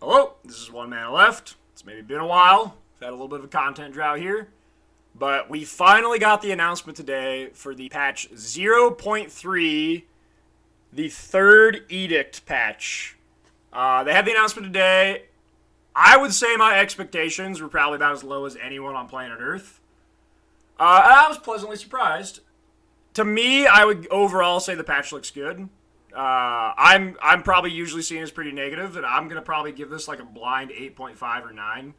Hello, this is One Man Left. It's maybe been a while. We've had a little bit of a content drought here. But we finally got the announcement today for the patch 0.3, the third Edict patch. They had the announcement today. I would say my expectations were probably about as low as anyone on planet Earth. And I was pleasantly surprised. To me, I would overall say the patch looks good. I'm probably usually seen as pretty negative, and I'm gonna probably give this like a blind 8.5 or 9.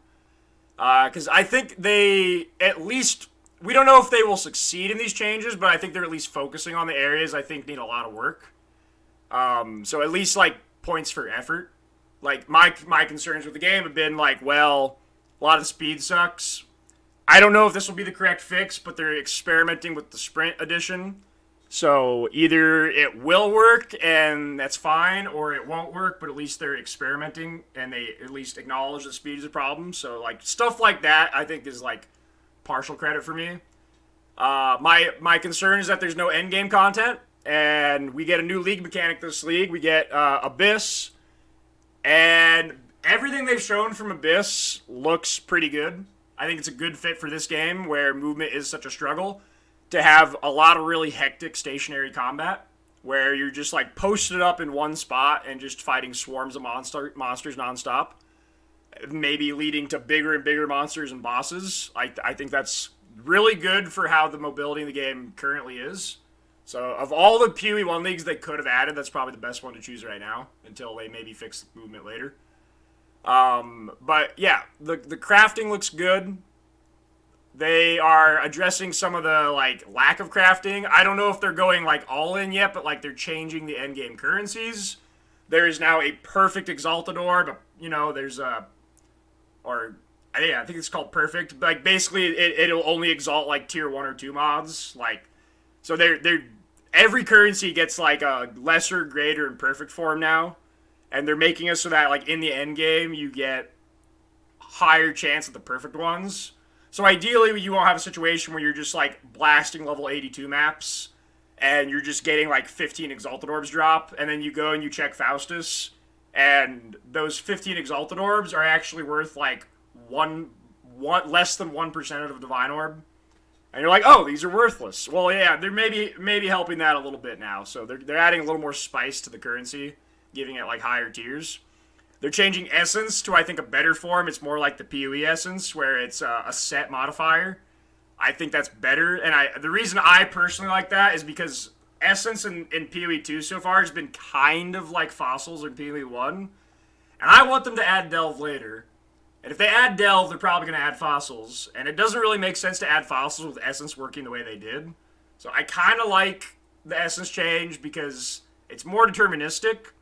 Because I think they at least, we don't know if they will succeed in these changes, but I think they're at least focusing on the areas I think need a lot of work. So at least like points for effort. Like my concerns with the game have been like, well, a lot of the speed sucks. I don't know if this will be the correct fix, but they're experimenting with the sprint edition. So either it will work and that's fine, or it won't work, but at least they're experimenting and they at least acknowledge that speed is a problem. So like stuff like that I think is like partial credit for me. My concern is that there's no endgame content, and we get a new league mechanic this league. We get Abyss, and everything they've shown from Abyss looks pretty good. I think it's a good fit for this game where movement is such a struggle, to have a lot of really hectic stationary combat where you're just like posted up in one spot and just fighting swarms of monsters nonstop, maybe leading to bigger and bigger monsters and bosses. I think that's really good for how the mobility in the game currently is. So of all the PoE 1 leagues they could have added, that's probably the best one to choose right now until they maybe fix the movement later. But yeah, the crafting looks good. They are addressing some of the like lack of crafting. I don't know if they're going like all in yet, but like they're changing the end game currencies. There is now a perfect exalted orb. You know, there's a, or yeah, I think it's called perfect. Like basically, it'll only exalt like tier 1 or 2 mods. Like, so they're every currency gets like a lesser, greater, and perfect form now, and they're making it so that like in the end game you get higher chance at the perfect ones. So ideally, you won't have a situation where you're just like blasting level 82 maps and you're just getting like 15 Exalted Orbs drop, and then you go and you check Faustus, and those 15 Exalted Orbs are actually worth like one less than 1% of the Divine Orb. And you're like, oh, these are worthless. Well, yeah, they're maybe helping that a little bit now. So they're adding a little more spice to the currency, giving it like higher tiers. They're changing Essence to, I think, a better form. It's more like the PoE Essence, where it's a set modifier. I think that's better. And the reason I personally like that is because Essence in PoE 2 so far has been kind of like Fossils in PoE 1. And I want them to add Delve later. And if they add Delve, they're probably going to add Fossils. And it doesn't really make sense to add Fossils with Essence working the way they did. So I kind of like the Essence change because it's more deterministic.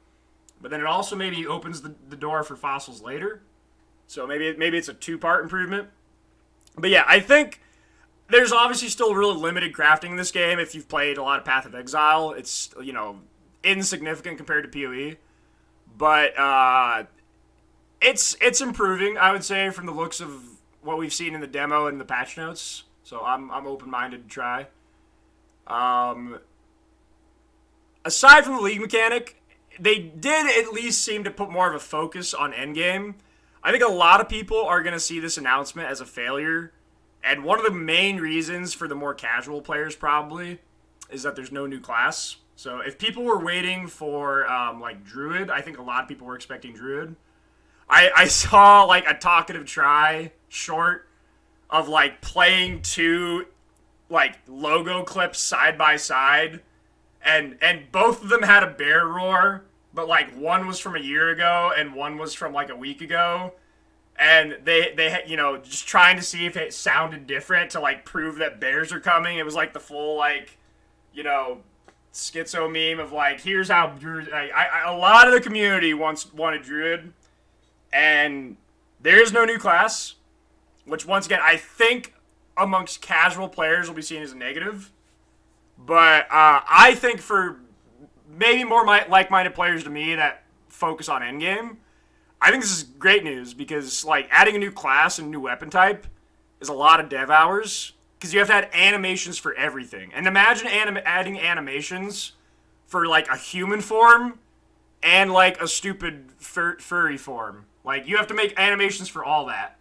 But then it also maybe opens the door for Fossils later. So maybe it's a 2-part improvement. But yeah, I think there's obviously still really limited crafting in this game. If you've played a lot of Path of Exile, it's, you know, insignificant compared to PoE. But it's improving, I would say, from the looks of what we've seen in the demo and the patch notes. So I'm open-minded to try. Aside from the league mechanic, they did at least seem to put more of a focus on endgame. I think a lot of people are going to see this announcement as a failure. And one of the main reasons for the more casual players probably is that there's no new class. So if people were waiting for like Druid, I think a lot of people were expecting Druid. I saw like a talkative try short of like playing 2 like logo clips side by side. And both of them had a bear roar, but like one was from a year ago and one was from like a week ago. And they you know, just trying to see if it sounded different to like prove that bears are coming. It was like the full like, you know, schizo meme of like, here's how Druid, a lot of the community wanted Druid, and there is no new class, which once again I think amongst casual players will be seen as a negative. But I think for maybe more like-minded players to me that focus on endgame, I think this is great news because like adding a new class and new weapon type is a lot of dev hours because you have to add animations for everything. And imagine adding animations for like a human form and like a stupid furry form. Like you have to make animations for all that.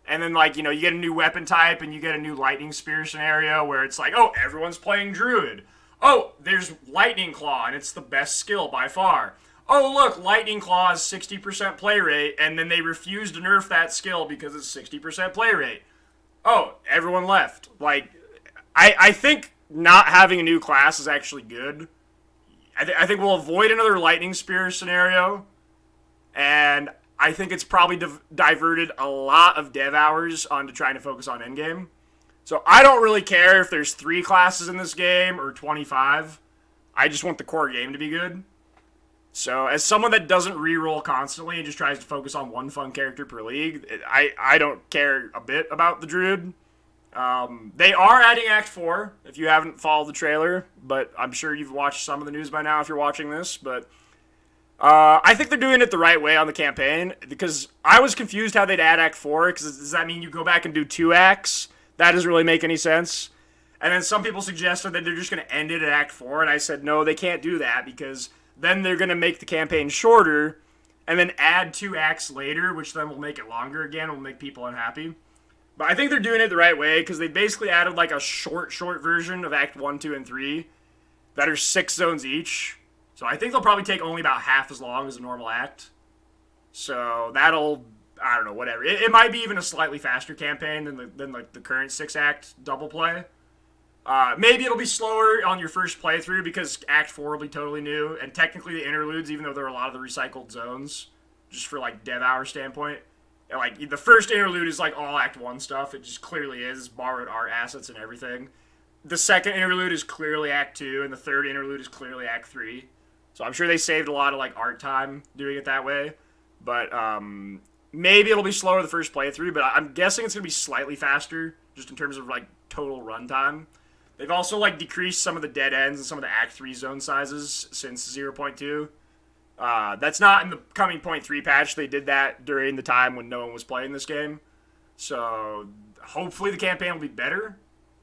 And then like, you know, you get a new weapon type and you get a new lightning spear scenario where it's like, oh, everyone's playing druid. Oh, there's lightning claw and it's the best skill by far. Oh, look, lightning claw is 60% play rate, and then they refuse to nerf that skill because it's 60% play rate. Oh, everyone left. Like, I think not having a new class is actually good. I think we'll avoid another lightning spear scenario, and I think it's probably diverted a lot of dev hours onto trying to focus on endgame. So I don't really care if there's 3 classes in this game or 25. I just want the core game to be good. So as someone that doesn't reroll constantly and just tries to focus on one fun character per league, I don't care a bit about the druid. They are adding Act 4, if you haven't followed the trailer, but I'm sure you've watched some of the news by now if you're watching this, but I think they're doing it the right way on the campaign, because I was confused how they'd add Act 4, because does that mean you go back and do 2 acts? That doesn't really make any sense. And then some people suggested that they're just going to end it at Act 4, and I said, no, they can't do that, because then they're going to make the campaign shorter, and then add 2 acts later, which then will make it longer again, will make people unhappy. But I think they're doing it the right way, because they basically added like a short version of Act 1, 2, and 3 that are 6 zones each. So I think they'll probably take only about half as long as a normal act. So that'll, I don't know, whatever. It might be even a slightly faster campaign than like the current 6-act double play. Maybe it'll be slower on your first playthrough because Act 4 will be totally new. And technically the interludes, even though there are a lot of the recycled zones, just for like dev hour standpoint, like the first interlude is like all Act 1 stuff. It just clearly is borrowed art assets and everything. The second interlude is clearly Act 2, and the third interlude is clearly Act 3. So I'm sure they saved a lot of like art time doing it that way. But maybe it'll be slower the first playthrough, but I'm guessing it's going to be slightly faster just in terms of like total runtime. They've also like decreased some of the dead ends and some of the Act 3 zone sizes since 0.2. That's not in the coming 0.3 patch. They did that during the time when no one was playing this game. So hopefully the campaign will be better.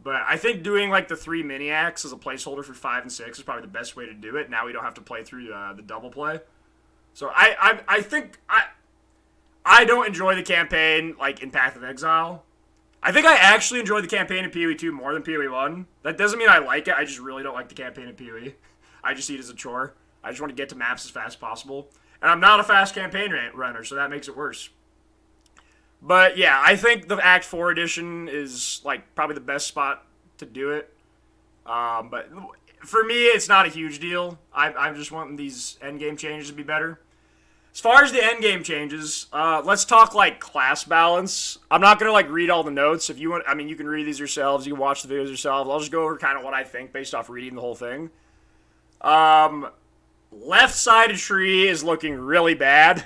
But I think doing like the 3 mini acts as a placeholder for 5 and 6 is probably the best way to do it. Now we don't have to play through the double play. So I think I don't enjoy the campaign like in Path of Exile. I think I actually enjoy the campaign in PoE 2 more than PoE 1. That doesn't mean I like it. I just really don't like the campaign in PoE. I just see it as a chore. I just want to get to maps as fast as possible. And I'm not a fast campaign runner, so that makes it worse. But yeah, I think the Act 4 edition is like probably the best spot to do it. But for me, it's not a huge deal. I'm just wanting these endgame changes to be better. As far as the endgame changes, let's talk like class balance. I'm not gonna like read all the notes. If you want, I mean, you can read these yourselves. You can watch the videos yourselves. I'll just go over kind of what I think based off reading the whole thing. Left-sided tree is looking really bad.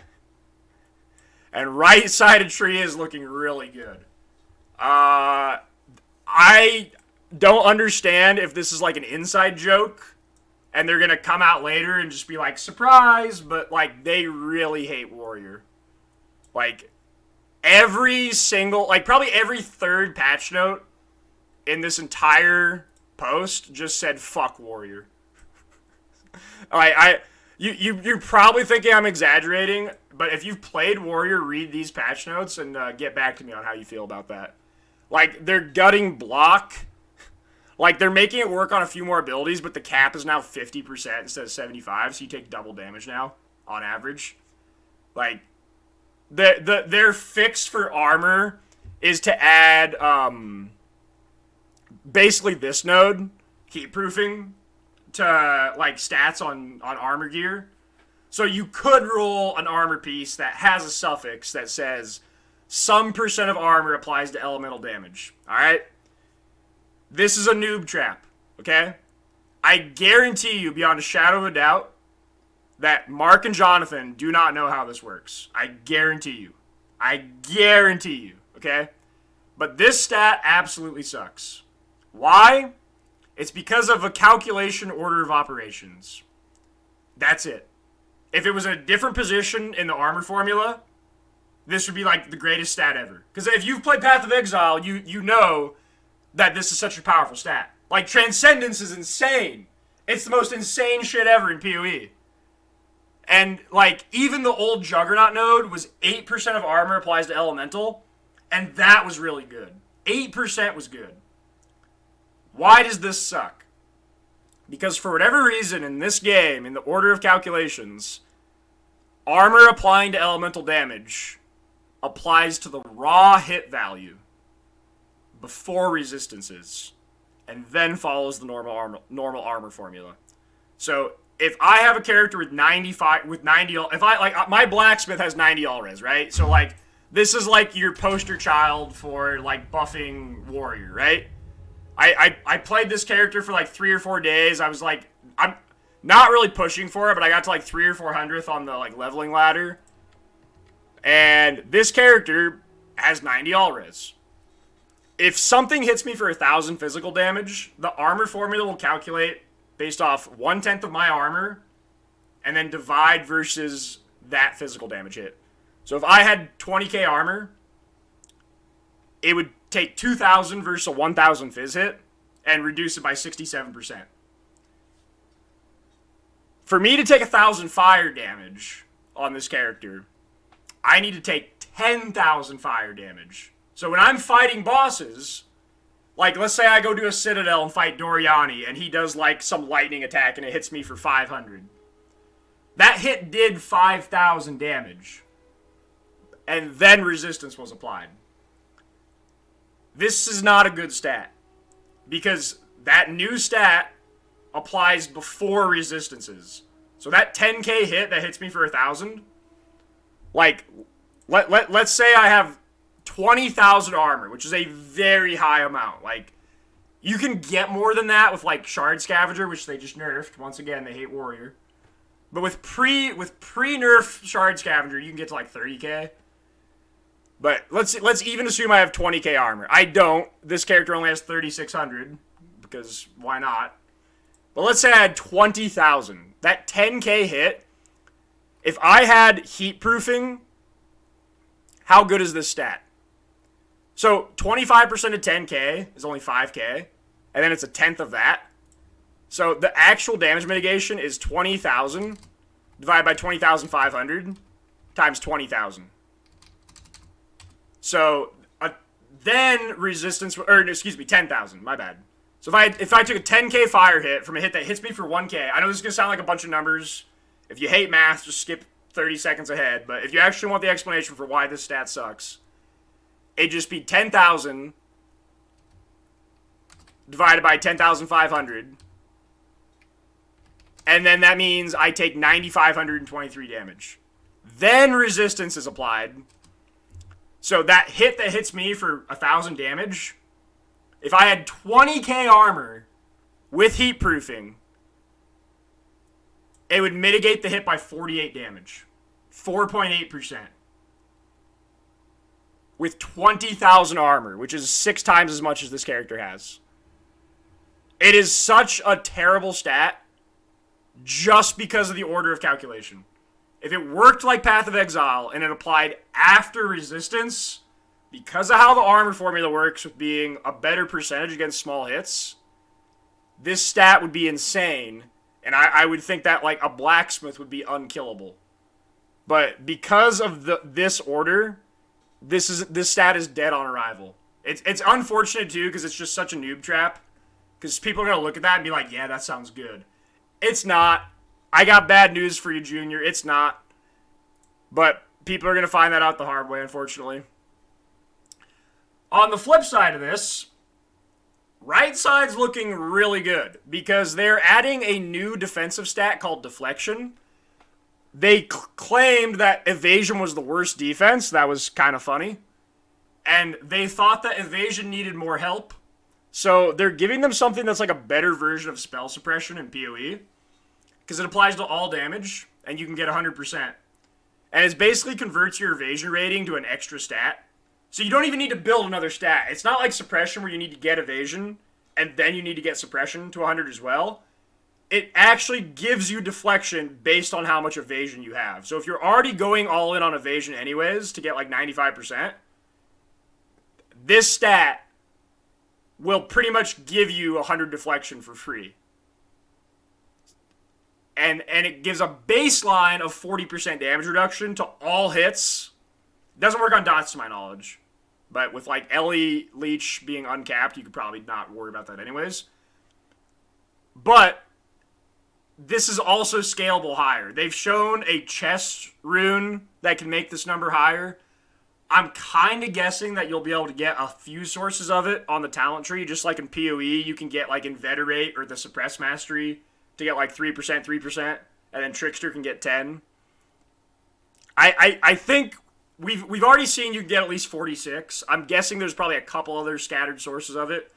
And right-sided tree is looking really good. I don't understand if this is like an inside joke and they're going to come out later and just be like, surprise, but like they really hate Warrior. Like every single, like probably every third patch note in this entire post just said fuck Warrior. You're probably thinking I'm exaggerating, but if you've played Warrior, read these patch notes and get back to me on how you feel about that. Like, they're gutting block. Like, they're making it work on a few more abilities, but the cap is now 50% instead of 75%, so you take double damage now, on average. Like, their fix for armor is to add, basically this node, heat proofing, to like stats on armor gear. So you could roll an armor piece that has a suffix that says some percent of armor applies to elemental damage. Alright? This is a noob trap. Okay? I guarantee you beyond a shadow of a doubt that Mark and Jonathan do not know how this works. I guarantee you. I guarantee you. Okay? But this stat absolutely sucks. Why? It's because of a calculation order of operations. That's it. If it was a different position in the armor formula, this would be like the greatest stat ever. Because if you've played Path of Exile, you know that this is such a powerful stat. Like, Transcendence is insane. It's the most insane shit ever in PoE. And, like, even the old Juggernaut node was 8% of armor applies to elemental, and that was really good. 8% was good. Why does this suck? Because for whatever reason in this game, in the order of calculations, armor applying to elemental damage applies to the raw hit value before resistances, and then follows the normal armor formula. So if I have a character with 90 if I like my blacksmith has 90 all res, right? So like this is like your poster child for like buffing warrior, right? I played this character for like 3 or 4 days. I was like, I'm not really pushing for it, but I got to like 3 or 400th on the like leveling ladder. And this character has 90 all res. If something hits me for 1,000 physical damage, the armor formula will calculate based off 1/10 of my armor, and then divide versus that physical damage hit. So if I had 20k armor, it would take 2,000 versus a 1,000 phys hit, and reduce it by 67%. For me to take 1,000 fire damage on this character, I need to take 10,000 fire damage. So when I'm fighting bosses, like let's say I go to a Citadel and fight Doriani, and he does like some lightning attack and it hits me for 500. That hit did 5,000 damage. And then resistance was applied. This is not a good stat. Because that new stat applies before resistances. So that 10k hit that hits me for 1,000, like, let's say I have 20,000 armor, which is a very high amount. Like, you can get more than that with, like, Shard Scavenger, which they just nerfed. Once again, they hate Warrior. But with pre-nerf Shard Scavenger, you can get to, like, 30k. But let's even assume I have 20k armor. I don't. This character only has 3,600, because why not? But let's say I had 20,000. That 10k hit, if I had heat proofing, how good is this stat? So 25% of 10k is only 5k, and then it's 1/10 of that. So the actual damage mitigation is 20,000 divided by 20,500 times 20,000. So then resistance, or excuse me, 10,000. My bad. So if I took a 10k fire hit from a hit that hits me for 1k, I know this is gonna sound like a bunch of numbers. If you hate math, just skip 30 seconds ahead. But if you actually want the explanation for why this stat sucks, it'd just be 10,000 divided by 10,500. And then that means I take 9,523 damage. Then resistance is applied. So that hit that hits me for 1,000 damage, if I had 20k armor with heat proofing, it would mitigate the hit by 48 damage. 4.8%. With 20,000 armor, which is 6 times as much as this character has. It is such a terrible stat just because of the order of calculation. If it worked like Path of Exile and it applied after resistance, because of how the armor formula works with being a better percentage against small hits, this stat would be insane, and I would think that like a blacksmith would be unkillable. But because of this order, this stat is dead on arrival. It's unfortunate too because it's just such a noob trap. Because people are gonna look at that and be like, "Yeah, that sounds good." It's not. I got bad news for you, Junior. It's not. But people are going to find that out the hard way, unfortunately. On the flip side of this, right side's looking really good because they're adding a new defensive stat called Deflection. They claimed that Evasion was the worst defense. That was kind of funny. And they thought that Evasion needed more help. So they're giving them something that's like a better version of Spell Suppression in PoE. Because it applies to all damage, and you can get 100%. And it basically converts your evasion rating to an extra stat. So you don't even need to build another stat. It's not like suppression where you need to get evasion, and then you need to get suppression to 100 as well. It actually gives you deflection based on how much evasion you have. So if you're already going all in on evasion anyways to get like 95%, this stat will pretty much give you 100 deflection for free. and it gives a baseline of 40% damage reduction to all hits. Doesn't work on dots to my knowledge. But with like Ellie Leech being uncapped, you could probably not worry about that anyways. But this is also scalable higher. They've shown a chest rune that can make this number higher. I'm kind of guessing that you'll be able to get a few sources of it on the talent tree. Just like in PoE, you can get like Inveterate or the Suppress Mastery to get like 3%, 3%, and then Trickster can get 10. I think we've already seen you get at least 46. I'm guessing there's probably a couple other scattered sources of it.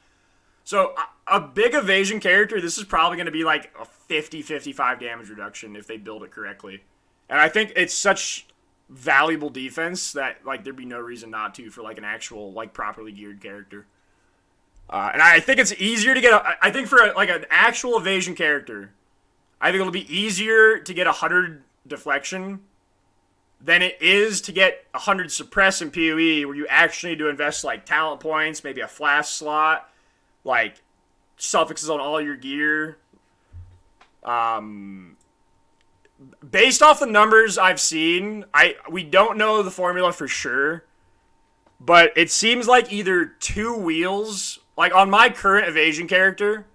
So a big evasion character, this is probably going to be like a 50, 55 damage reduction if they build it correctly. And I think it's such valuable defense that like there'd be no reason not to for like an actual like properly geared character. And I think it's easier to get I think for like an actual evasion character, I think it'll be easier to get 100 deflection than it is to get 100 suppress in PoE, where you actually need to invest like talent points, maybe a flash slot, like suffixes on all your gear. Based off the numbers I've seen, we don't know the formula for sure, but it seems like either 2 wheels, like on my current evasion character,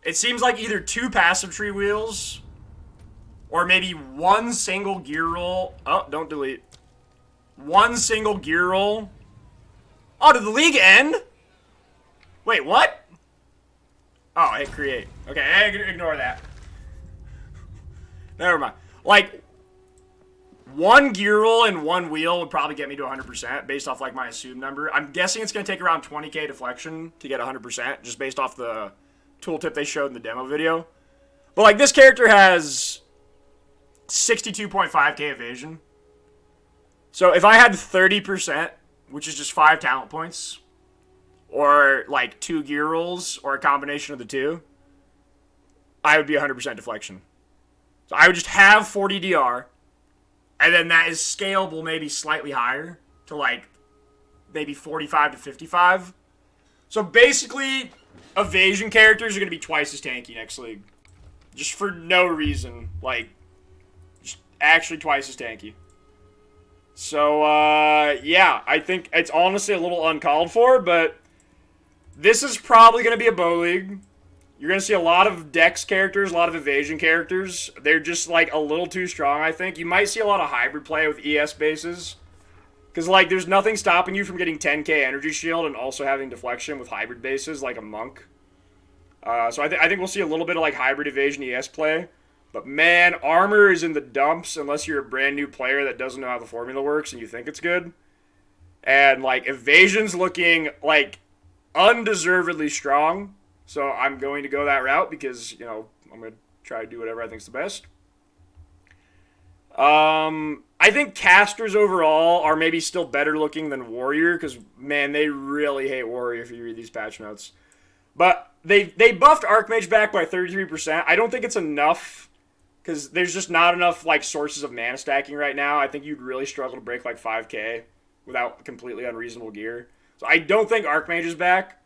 it seems like either 2 passive tree wheels, or maybe 1 single gear roll. Oh, don't delete. 1 single gear roll. Oh, did the league end? Wait, what? Oh, hit create. Okay, ignore that. Never mind. Like, 1 gear roll and 1 wheel would probably get me to 100% based off like my assumed number. I'm guessing it's going to take around 20k deflection to get 100% just based off the tooltip they showed in the demo video. But like this character has 62.5k evasion. So if I had 30%, which is just 5 talent points, or like 2 gear rolls, or a combination of the two, I would be 100% deflection. So I would just have 40 DR, and then that is scalable maybe slightly higher to like maybe 45 to 55. So basically, evasion characters are going to be twice as tanky next league. Just for no reason. Like, just actually twice as tanky. So, yeah, I think it's honestly a little uncalled for, but this is probably going to be a bow league. You're going to see a lot of Dex characters, a lot of evasion characters. They're just, like, a little too strong, I think. You might see a lot of hybrid play with ES bases. Because, like, there's nothing stopping you from getting 10k energy shield and also having deflection with hybrid bases, like a monk. So I think we'll see a little bit of, like, hybrid evasion ES play. But, man, armor is in the dumps unless you're a brand new player that doesn't know how the formula works and you think it's good. And, like, evasion's looking, like, undeservedly strong. So I'm going to go that route because, you know, I'm going to try to do whatever I think's the best. I think casters overall are maybe still better looking than warrior because, man, they really hate warrior if you read these patch notes. But they buffed Archmage back by 33%. I don't think it's enough because there's just not enough, like, sources of mana stacking right now. I think you'd really struggle to break, like, 5k without completely unreasonable gear. So I don't think Archmage is back.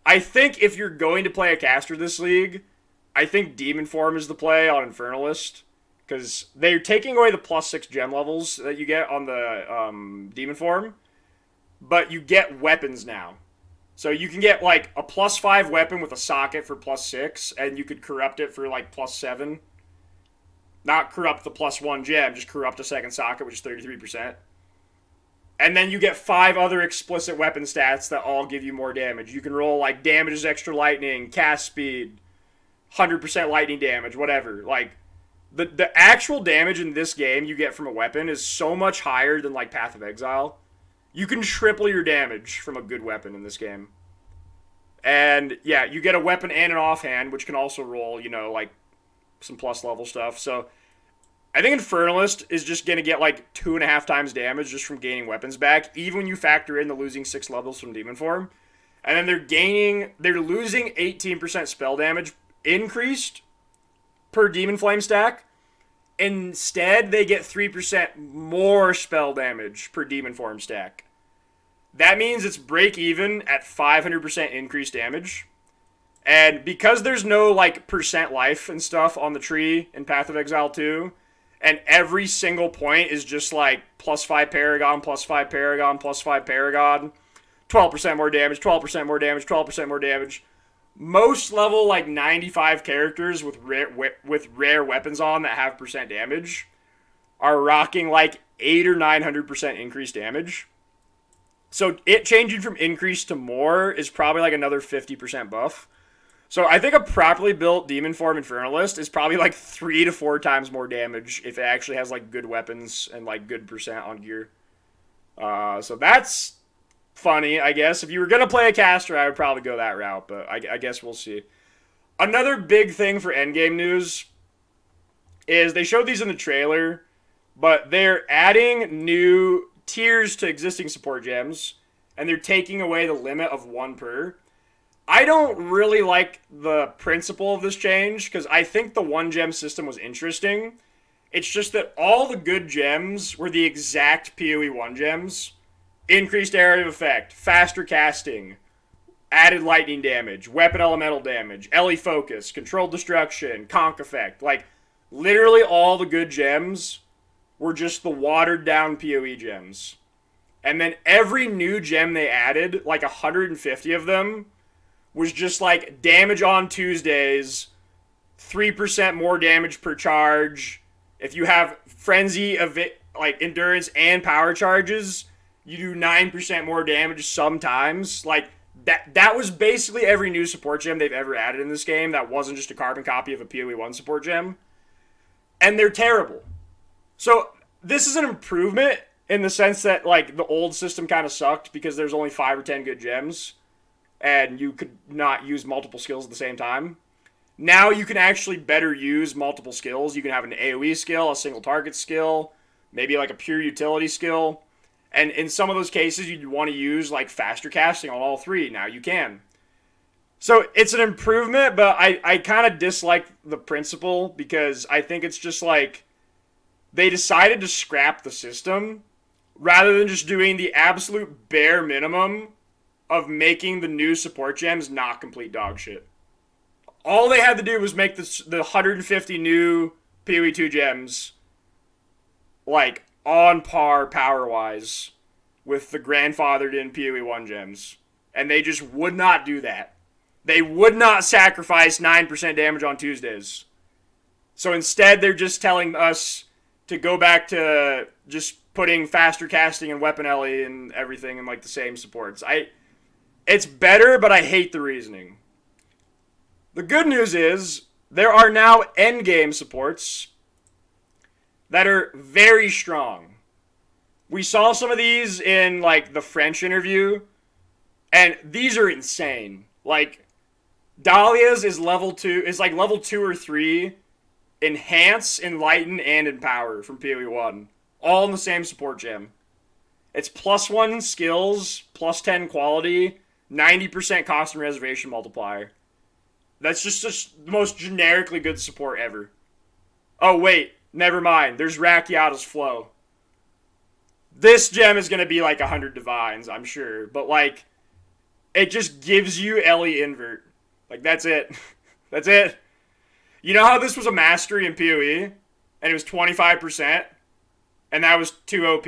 I think if you're going to play a caster this league, I think Demon Form is the play on Infernalist. Because they're taking away the +6 gem levels that you get on the Demon Form. But you get weapons now. So you can get like a +5 weapon with a socket for +6. And you could corrupt it for like +7. Not corrupt the +1 gem, just corrupt a second socket, which is 33%. And then you get 5 other explicit weapon stats that all give you more damage. You can roll like damages extra lightning, cast speed, 100% lightning damage, whatever. Like, the actual damage in this game you get from a weapon is so much higher than like Path of Exile. You can triple your damage from a good weapon in this game. And yeah, you get a weapon and an offhand, which can also roll, you know, like some plus level stuff. So I think Infernalist is just going to get like 2.5 times damage just from gaining weapons back, even when you factor in the losing 6 levels from Demon Form. And then they're losing 18% spell damage increased per Demon Flame stack. Instead, they get 3% more spell damage per Demon Form stack. That means it's break even at 500% increased damage. And because there's no like percent life and stuff on the tree in Path of Exile 2, and every single point is just like +5 Paragon, +5 Paragon, +5 Paragon, 12% more damage, 12% more damage, 12% more damage. Most level like 95 characters with rare weapons on that have percent damage are rocking like 8 or 900% increased damage. So it changing from increased to more is probably like another 50% buff. So I think a properly built Demon Form Infernalist is probably like 3 to 4 times more damage if it actually has like good weapons and like good percent on gear. So that's funny, I guess. If you were going to play a caster, I would probably go that route, but I guess we'll see. Another big thing for endgame news is they showed these in the trailer, but they're adding new tiers to existing support gems, and they're taking away the limit of 1 per. I don't really like the principle of this change, because I think the 1 gem system was interesting. It's just that all the good gems were the exact PoE 1 gems. Increased area of effect, faster casting, added lightning damage, weapon elemental damage, LE focus, controlled destruction, conk effect. Like, literally all the good gems were just the watered down PoE gems. And then every new gem they added, like 150 of them, was just like damage on Tuesdays, 3% more damage per charge. If you have frenzy of it, like endurance and power charges, you do 9% more damage sometimes. Like that was basically every new support gem they've ever added in this game that wasn't just a carbon copy of a PoE 1 support gem. And they're terrible. So this is an improvement in the sense that like the old system kind of sucked because there's only 5 or 10 good gems and you could not use multiple skills at the same time. Now you can actually better use multiple skills. You can have an AoE skill, a single target skill, maybe like a pure utility skill. And in some of those cases, you'd want to use like faster casting on all 3. Now you can. So it's an improvement, but I kind of dislike the principle because I think it's just like they decided to scrap the system rather than just doing the absolute bare minimum of making the new support gems not complete dog shit. All they had to do was make the 150 new PoE 2 gems like on par power-wise with the grandfathered in PoE 1 gems. And they just would not do that. They would not sacrifice 9% damage on Tuesdays. So instead, they're just telling us to go back to just putting faster casting and weapon LE and everything in like the same supports. It's better, but I hate the reasoning. The good news is there are now endgame supports that are very strong. We saw some of these in like the French interview, and these are insane. Like Dahlia's is level 2, is like level 2 or 3 enhance, enlighten, and empower from PoE 1. All in the same support gem. It's +1 skills, +10 quality, 90% cost and reservation multiplier. That's just the most generically good support ever. Oh wait, never mind. There's Rakiata's Flow. This gem is going to be like 100 divines, I'm sure. But like, it just gives you LE invert. Like, that's it. That's it. You know how this was a mastery in PoE? And it was 25%? And that was too OP?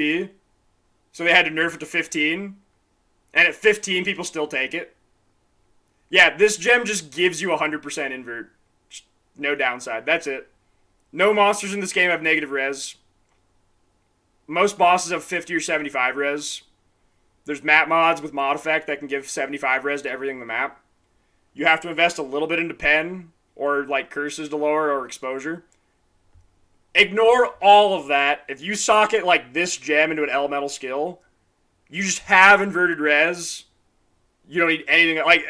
So they had to nerf it to 15? And at 15, people still take it? Yeah, this gem just gives you 100% invert. No downside. That's it. No monsters in this game have negative res. Most bosses have 50 or 75 res. There's map mods with mod effect that can give 75 res to everything in the map. You have to invest a little bit into pen, or like curses to lower, or exposure. Ignore all of that. If you socket like this gem into an elemental skill, you just have inverted res. You don't need anything. Like,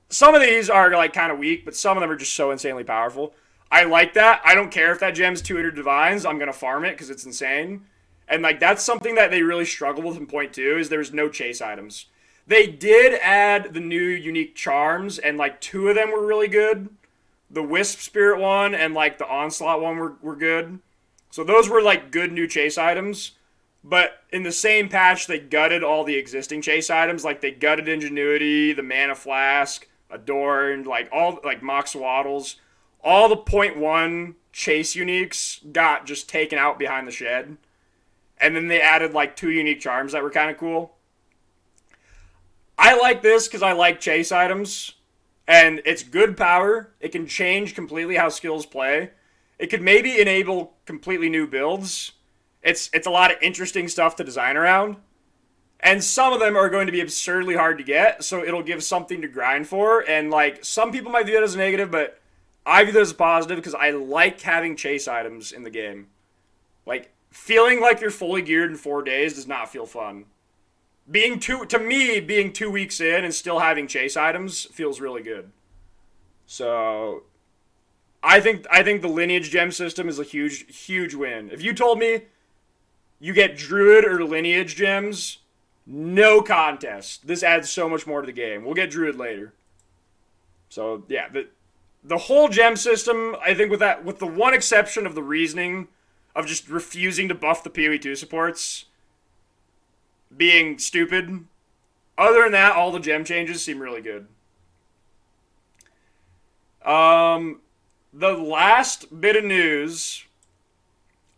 some of these are like kind of weak, but some of them are just so insanely powerful. I like that. I don't care if that gem's 200 divines. I'm going to farm it because it's insane. And like that's something that they really struggle with in point 2 is there's no chase items. They did add the new unique charms, and like 2 of them were really good. The Wisp Spirit one and like the Onslaught one were good. So those were like good new chase items. But in the same patch, they gutted all the existing chase items. Like they gutted Ingenuity, the Mana Flask, Adorned, like all like Mox Waddles, all the .1 chase uniques got just taken out behind the shed. And then they added like 2 unique charms that were kind of cool. I like this because I like chase items. And it's good power. It can change completely how skills play. It could maybe enable completely new builds. It's a lot of interesting stuff to design around. And some of them are going to be absurdly hard to get, so it'll give something to grind for. And like some people might view it as a negative, but I view it as a positive because I like having chase items in the game. Like feeling like you're fully geared in 4 days does not feel fun. Being 2 weeks in and still having chase items feels really good. So I think the lineage gem system is a huge win. If you told me you get druid or lineage gems, no contest. This adds so much more to the game. We'll get druid later. So yeah, the whole gem system, I think with the one exception of the reasoning of just refusing to buff the PoE 2 supports being stupid. Other than that, all the gem changes seem really good. The last bit of news,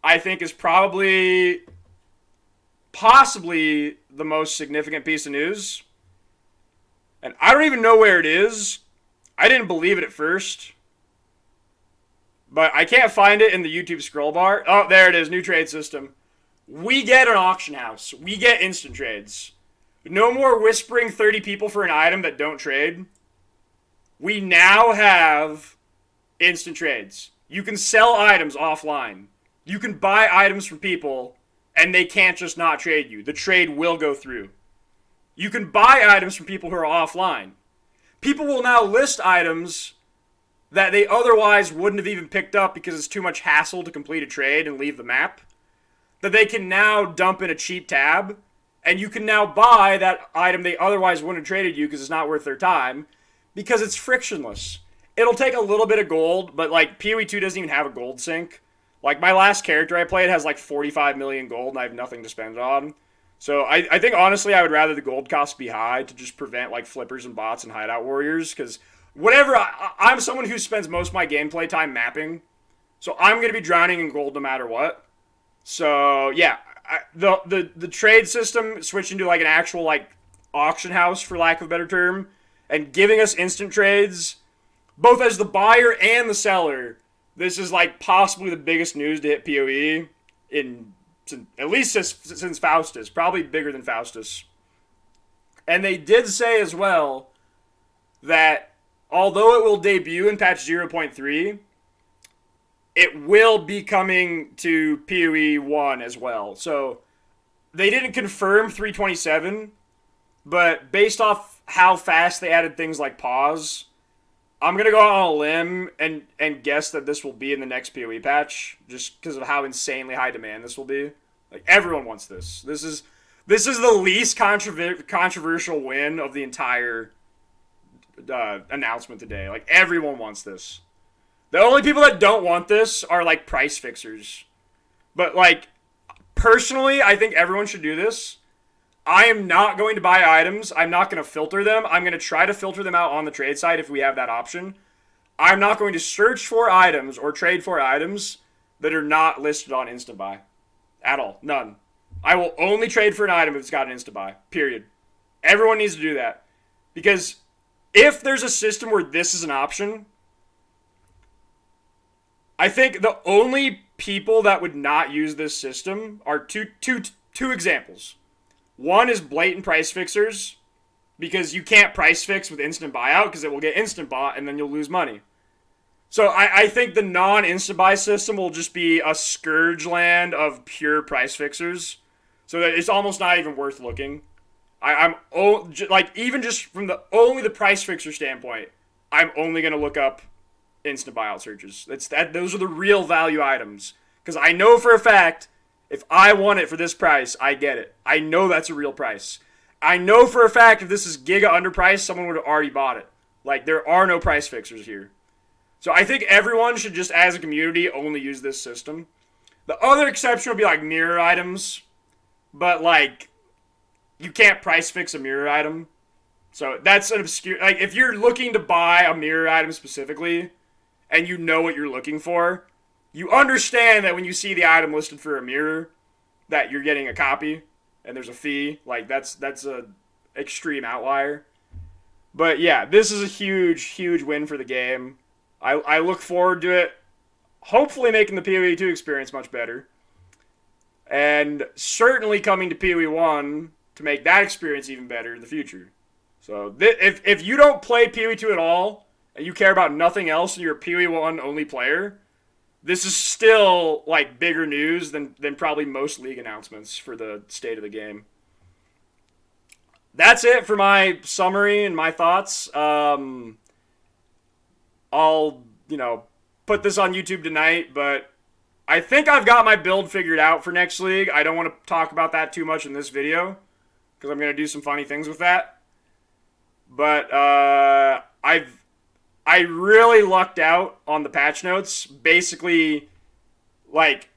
I think, is possibly the most significant piece of news. And I don't even know where it is. I didn't believe it at first. But I can't find it in the YouTube scroll bar. Oh, there it is. New trade system. We get an auction house. We get instant trades. No more whispering 30 people for an item that don't trade. We now have instant trades. You can sell items offline. You can buy items from people, and they can't just not trade you. The trade will go through. You can buy items from people who are offline. People will now list items that they otherwise wouldn't have even picked up because it's too much hassle to complete a trade and leave the map, that they can now dump in a cheap tab, and you can now buy that item they otherwise wouldn't have traded you because it's not worth their time, because it's frictionless. It'll take a little bit of gold, but like PoE 2 doesn't even have a gold sink. Like my last character I played has like 45 million gold and I have nothing to spend on. So I think honestly I would rather the gold cost be high to just prevent like flippers and bots and hideout warriors, because whatever, I'm someone who spends most of my gameplay time mapping, so I'm going to be drowning in gold no matter what. So yeah, the trade system switching to like an actual like auction house, for lack of a better term, and giving us instant trades, both as the buyer and the seller. This is like possibly the biggest news to hit PoE at least since Faustus, probably bigger than Faustus. And they did say as well that although it will debut in patch 0.3, it will be coming to PoE 1 as well. So they didn't confirm 327, but based off how fast they added things like pause, I'm going to go out on a limb and guess that this will be in the next PoE patch, just because of how insanely high demand this will be. Like, everyone wants this. This is the least controversial win of the entire announcement today. Like, everyone wants this. The only people that don't want this are, like, price fixers. But, like, personally, I think everyone should do this. I am not going to buy items. I'm not going to filter them. I'm going to try to filter them out on the trade side if we have that option. I'm not going to search for items or trade for items that are not listed on Instant Buy. At all. None. I will only trade for an item if it's got an Instant Buy. Period. Everyone needs to do that. Because if there's a system where this is an option, I think the only people that would not use this system are two examples. One is blatant price fixers, because you can't price fix with instant buyout because it will get instant bought and then you'll lose money. So I think the non-instant buy system will just be a scourge land of pure price fixers, so that it's almost not even worth looking. Even just from the price fixer standpoint, I'm only gonna look up instant buyout searches. Those are the real value items, because I know for a fact, if I want it for this price, I get it. I know that's a real price. I know for a fact if this is giga underpriced, someone would have already bought it. Like, there are no price fixers here. So I think everyone should just, as a community, only use this system. The other exception would be, like, mirror items. But, like, you can't price fix a mirror item. So that's an obscure, like, if you're looking to buy a mirror item specifically, and you know what you're looking for, you understand that when you see the item listed for a mirror, that you're getting a copy, and there's a fee. Like, that's a extreme outlier. But yeah, this is a huge win for the game. I look forward to it, hopefully making the PoE 2 experience much better. And certainly coming to PoE 1 to make that experience even better in the future. So if you don't play PoE 2 at all, and you care about nothing else and you're a PoE 1 only player, this is still like bigger news than probably most league announcements for the state of the game. That's it for my summary and my thoughts. I'll, put this on YouTube tonight, but I think I've got my build figured out for next league. I don't want to talk about that too much in this video, because I'm going to do some funny things with that. But I really lucked out on the patch notes, basically like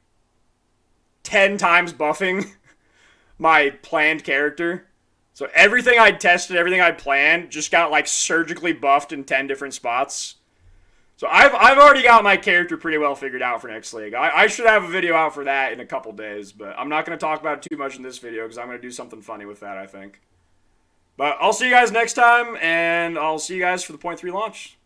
10 times buffing my planned character. So everything I'd tested, everything I'd planned, just got like surgically buffed in 10 different spots. So I've already got my character pretty well figured out for next league. I should have a video out for that in a couple days, but I'm not going to talk about it too much in this video because I'm going to do something funny with that, I think. But I'll see you guys next time, and I'll see you guys for the 0.3 launch.